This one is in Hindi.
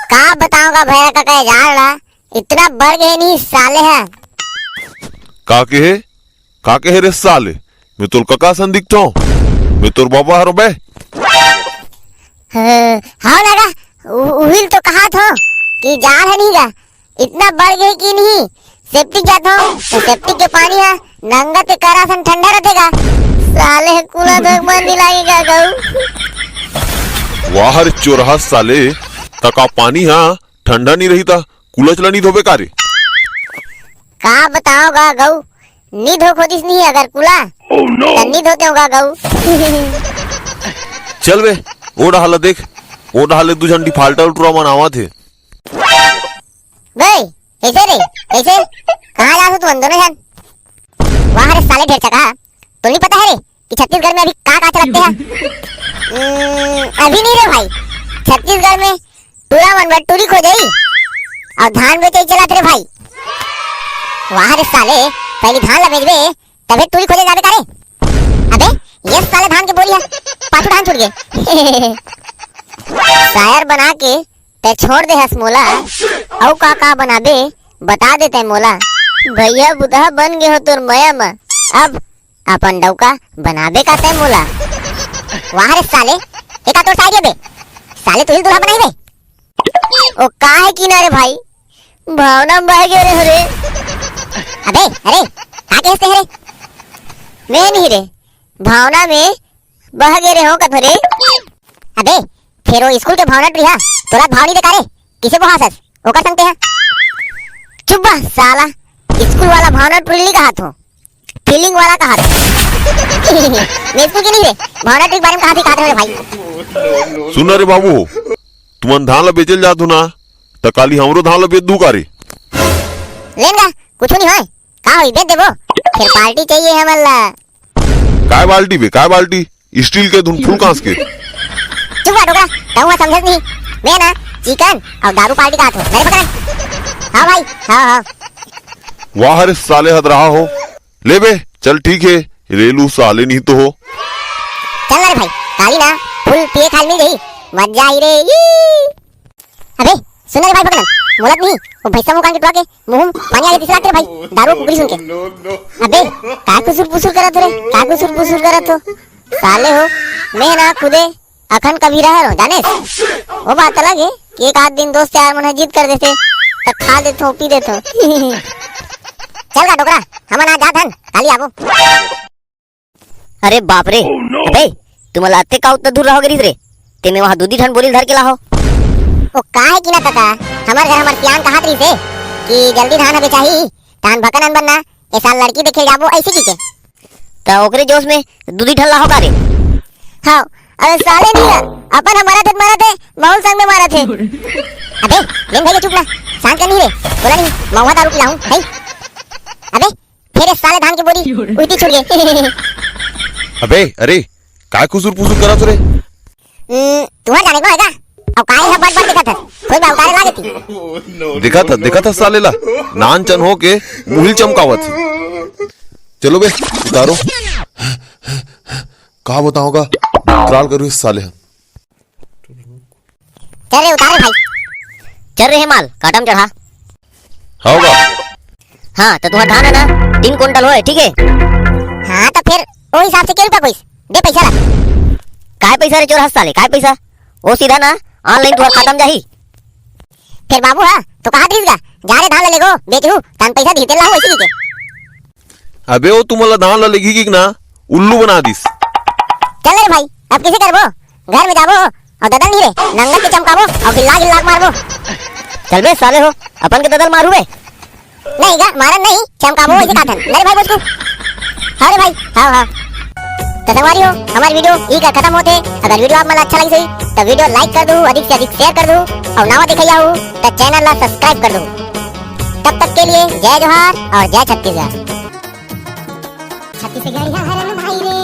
का बताऊंगा भैया का कहे जान रहा इतना बढ़ गए नहीं साले है। काके है रे साले, मैं तोर कका सन दिखता हूँ, मैं तोर बाबा हरो बे। हाँ लगा उहिल तो कहा था कि जान है नहीं गा इतना बढ़ गए कि नहीं सेप्टिक जाता हूँ तो सेप्टिक के पानी है नंगा ते करा सन ठंडा रहेगा साले कूला धोक मन नहीं लगेगा गऊ। वाह रे चोरहा साले, तका पानी हाँ ठंडा नहीं रही था कूला चला नहीं धोबे कारे। का बताओगा गऊ नी धो खोदिस नहीं अगर कूला नी धोते होगा गऊ। चल बे ओ डाला देख, ओ डाले दू झंडी फाल्टा उल्टरा मनावा थे। बे ऐसे रे ऐसे कहाँ जा तू अंदर में वहाँ रे साले ढेर चका तो नहीं पता है रे कि छत्तीसगढ़ में अभी का चलते हैं। अभी नहीं रे भाई छत्तीसगढ़ में पूरा मन टूरी खो गई और धान बेचे चला रे भाई। वहाँ रे साले पहले धान ला बेचबे तबे टूरी खोजे जाबे करे। अबे ये साले धान के बोरी है पाछू धान छूट गए। शायर बना के ते छोड़ दे हस मोला औ का बनाबे बता देते मोला। भैया बुधा बन गए हो तुर मया में अब अपन डौका बनाबे का ते मोला। वहाँ रे साले एका तो साइड बे साले तू ही दूल्हा बनाई बे ओ का है कि ना रे भाई भावना बह गए रे हरे। अबे अरे का कहते हैं रे मैं नहीं रे भावना में बह गए रे हो कथरे। अबे फिर वो स्कूल के भावना ट्रिया तोरा भाव नहीं देखा रे किसे को हासस ओकर संगते हैं। चुप बा साला स्कूल वाला भावना ट्रिली कहा तो फीलिंग वाला कहा था। मैं स्कूल की नहीं रे भावना ट्रिक बारे में कहा थी कहते रे भाई। सुन रे बाबू तुमन धान ला बेचल जात हो ना त काली हमरो धान ला बेच दू कारे। लेंगा कुछ नहीं होय का होई बेच देबो फिर पार्टी चाहिए हमन ला। काय बाल्टी बे काय बाल्टी स्टील के धुन फुल कांस के। चुप बा डोगरा कहूँ समझत नहीं मैं ना चिकन और दारू पार्टी का था मेरे पकड़। हाँ भाई हाँ। वाह रे साले हद रहा हो ले बे चल ठीक है रेलू साले नहीं तो हो। चल रे भाई काली ना फुल पिए खाल मिल गई मजा आई रे। अबे सुन रे भाई पकड़ मोलत नहीं वो भैसा मुंह कान के टोके मुंह पानी आ गया तीसरा तेरे भाई दारू कुकड़ी सुन के। अबे का कुसुर पुसुर करत रे का कुसुर पुसुर करत हो साले हो। मैं ना खुदे अखन कभी रह रो जाने वो बात अलग है कि एक आध दिन दोस्त यार मन जिद कर देते तब खा देते पी देते। चल का डोकरा हम ना जात हन काली आबो। अरे बाप रे अबे तुम्हाला आते का उतना दूर रहोगे रे ते में वहां दूधी ठन बोली धर के लाहो। ओ का है कि ना काका हमार घर हमार प्यान कहा रही से कि जल्दी धान हबे चाहिए धान भकनन बनना ए साल लड़की देखे जाबो ऐसे की के त ओकरे जोश में दूधी ठन लाहो का रे। हां अरे साले नहीं है अपन हमारा थे माहौल संग में मारा थे। अबे लेन भाई चुप ना शांत करनी रे बोला नहीं महुआ दारू पिलाऊं भाई। अबे फिर साले धान की बोरी उल्टी छूट गई। अबे अरे काय कुसुर पुसुर करत रे। तुम्हार जाने को है का और काय है बड़ दिखा था कोई बाउतारे लागे थी। देखा था साले ला नान चन हो के मुहिल चमकावत। चलो बे उतारो कहा बताऊंगा त्राल करो इस साले। चल रे उतारे भाई चल रहे माल काटम चढ़ा। होगा हाँ तो तुम्हारा धान है ना 3 कुंटल होए ठीक है। हाँ तो फिर वो हिसाब से क्या रुपया कोई दे पैसा ला। काय पैसा रे चोर साले काय पैसा वो सीधा ना ऑनलाइन तुम्हारा खत्म जाही। फिर बाबू हाँ तो कहा दीसगा जा रे धान ले लेगो बेचू तन पैसा दीते ला वैसे के। अबे वो तुम्हाला धान ला लेगी कि ना उल्लू बना दिस। चल रे भाई अब कैसे करबो घर में जाबो और ददल नहीं रे नंगा के चमकाबो और गिल्ला गिल्ला मारबो। चल बे साले हो अपन के ददल मारू बे। नहीं गा मारन नहीं चमकाबो ऐसे काटन मेरे भाई बोल। हाँ रे भाई हाँ तो संगवारी हो हमारी वीडियो ई का खत्म होते। अगर वीडियो आप मला अच्छा लगी सही तो वीडियो लाइक कर दो अधिक से अधिक शेयर कर दो और नवा देखैया हो तो चैनल ला सब्सक्राइब कर दो। तब तक के लिए जय जोहार और जय छत्तीसगढ़। छत्तीसगढ़ हरन भाई रे